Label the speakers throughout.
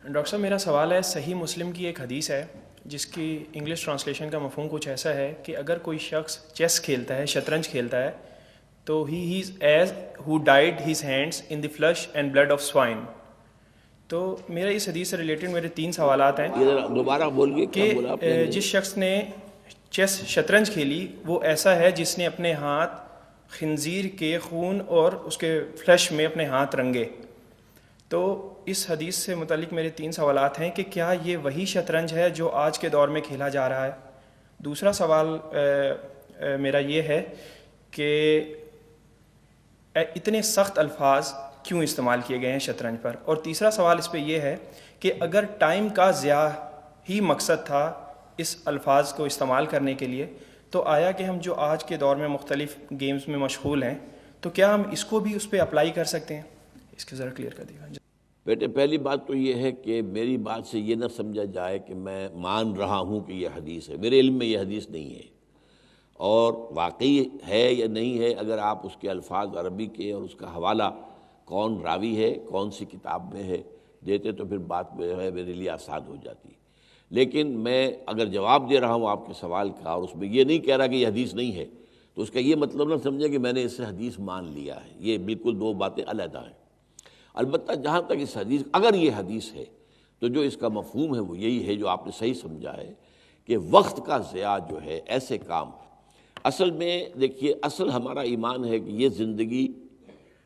Speaker 1: Doctor صاحب، میرا سوال ہے، صحیح مسلم کی ایک حدیث ہے جس کی انگلش ٹرانسلیشن کا مفہوم کچھ ایسا ہے کہ اگر کوئی شخص چیس کھیلتا ہے، شطرنج کھیلتا ہے، تو he is as he dyed his hands in the flesh and blood of swine. تو میرا اس حدیث سے ریلیٹڈ میرے 3 سوالات ہیں
Speaker 2: دوبارہ بولیے، کیا
Speaker 1: کہ
Speaker 2: بولا آپ نے؟
Speaker 1: جس شخص نے چیس شطرنج کھیلی وہ ایسا ہے جس نے اپنے ہاتھ خنزیر کے خون اور اس کے فلش میں اپنے ہاتھ رنگے. تو اس حدیث سے متعلق میرے 3 سوالات ہیں کہ کیا یہ وہی شطرنج ہے جو آج کے دور میں کھیلا جا رہا ہے؟ دوسرا سوال میرا یہ ہے کہ اتنے سخت الفاظ کیوں استعمال کیے گئے ہیں شطرنج پر؟ اور تیسرا سوال اس پہ یہ ہے کہ اگر ٹائم کا ضیاع ہی مقصد تھا اس الفاظ کو استعمال کرنے کے لیے، تو آیا کہ ہم جو آج کے دور میں مختلف گیمز میں مشغول ہیں، تو کیا ہم اس کو بھی اس پہ اپلائی کر سکتے ہیں؟ اس کو ذرا کلیئر کر دیجیے.
Speaker 2: بیٹے، پہلی بات تو یہ ہے کہ میری بات سے یہ نہ سمجھا جائے کہ میں مان رہا ہوں کہ یہ حدیث ہے. میرے علم میں یہ حدیث نہیں ہے، اور واقعی ہے یا نہیں ہے اگر آپ اس کے الفاظ عربی کے اور اس کا حوالہ کون راوی ہے، کون سی کتاب میں ہے دیتے تو پھر بات میرے لیے آسان ہو جاتی. لیکن میں اگر جواب دے رہا ہوں آپ کے سوال کا اور اس میں یہ نہیں کہہ رہا کہ یہ حدیث نہیں ہے، تو اس کا یہ مطلب نہ سمجھے کہ میں نے اس سے حدیث مان لیا ہے. یہ بالکل 2 باتیں علیحدہ ہیں. البتہ جہاں تک اس حدیث، اگر یہ حدیث ہے تو جو اس کا مفہوم ہے وہ یہی ہے جو آپ نے صحیح سمجھا ہے کہ وقت کا ضیاع جو ہے، ایسے کام. اصل میں دیکھیے، اصل ہمارا ایمان ہے کہ یہ زندگی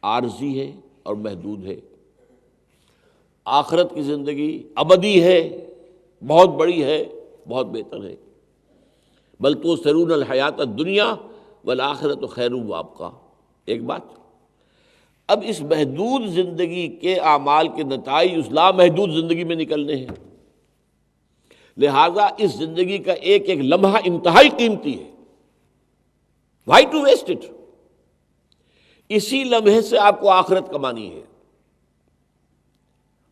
Speaker 2: عارضی ہے اور محدود ہے. آخرت کی زندگی ابدی ہے، بہت بڑی ہے، بہت بہتر ہے. بل تؤثرون الحیات الدنیا والآخرۃ خیر وابقیٰ. ایک بات. اب اس محدود زندگی کے اعمال کے نتائج اس لامحدود زندگی میں نکلنے ہیں، لہذا اس زندگی کا ایک ایک لمحہ انتہائی قیمتی ہے. Why to waste it? اسی لمحے سے آپ کو آخرت کمانی ہے.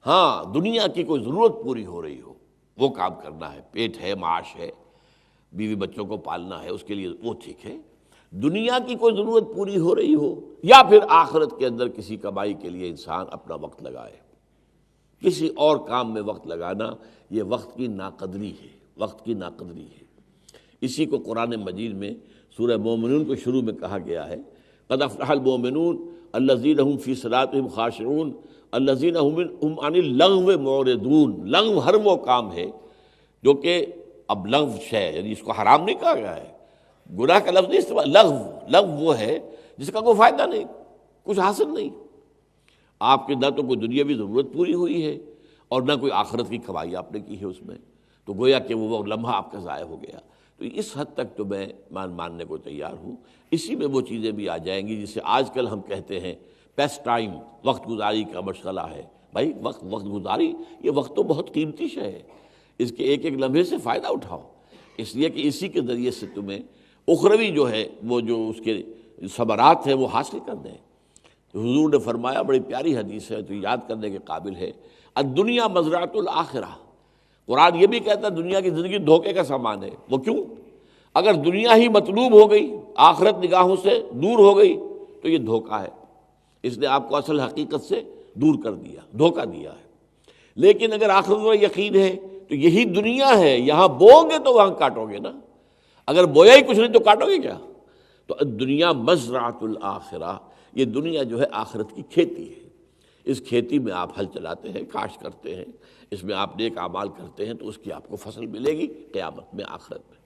Speaker 2: ہاں، دنیا کی کوئی ضرورت پوری ہو رہی ہو، وہ کام کرنا ہے، پیٹ ہے، معاش ہے، بیوی بچوں کو پالنا ہے، اس کے لیے وہ ٹھیک ہے. دنیا کی کوئی ضرورت پوری ہو رہی ہو، یا پھر آخرت کے اندر کسی کمائی کے لیے انسان اپنا وقت لگائے، کسی اور کام میں وقت لگانا، یہ وقت کی ناقدری ہے، وقت کی ناقدری ہے. اسی کو قرآن مجید میں سورہ مومنون کو شروع میں کہا گیا ہے، قد افلح المؤمنون الذین هم فی صلاتهم خاشعون الذین هم عن اللغو معرضون. لغو ہر وہ کام ہے جو کہ اب لغو شے، یعنی اس کو حرام نہیں کہا گیا ہے، گناہ کا لفظ نہیں استعمال. لغو وہ ہے جس کا کوئی فائدہ نہیں، کچھ حاصل نہیں. آپ کے نہ تو کوئی دنیاوی ضرورت پوری ہوئی ہے اور نہ کوئی آخرت کی کمائی آپ نے کی ہے اس میں، تو گویا کہ وہ لمحہ آپ کا ضائع ہو گیا. تو اس حد تک تو میں ماننے کو تیار ہوں. اسی میں وہ چیزیں بھی آ جائیں گی جسے آج کل ہم کہتے ہیں پیس ٹائم، وقت گزاری کا مشغلہ ہے. بھائی وقت گزاری، یہ وقت تو بہت قیمتی شے ہے، اس کے ایک ایک لمحے سے فائدہ اٹھاؤ، اس لیے کہ اسی کے ذریعے سے تمہیں اخروی جو ہے وہ جو اس کے ثمرات ہیں وہ حاصل کر دیں. حضور نے فرمایا، بڑی پیاری حدیث ہے تو یاد کرنے کے قابل ہے، الدنیا مزرعۃ الآخرہ. قرآن یہ بھی کہتا ہے دنیا کی زندگی دھوکے کا سامان ہے. وہ کیوں؟ اگر دنیا ہی مطلوب ہو گئی، آخرت نگاہوں سے دور ہو گئی تو یہ دھوکہ ہے. اس نے آپ کو اصل حقیقت سے دور کر دیا، دھوکہ دیا ہے. لیکن اگر آخرت میں یقین ہے تو یہی دنیا ہے، یہاں بوؤ گے تو وہاں کاٹو گے نا. اگر بویا ہی کچھ نہیں تو کاٹو گے کیا؟ تو دنیا مزرعۃ الآخرہ، یہ دنیا جو ہے آخرت کی کھیتی ہے. اس کھیتی میں آپ ہل چلاتے ہیں، کاشت کرتے ہیں، اس میں آپ نیک اعمال کرتے ہیں تو اس کی آپ کو فصل ملے گی قیامت میں، آخرت میں.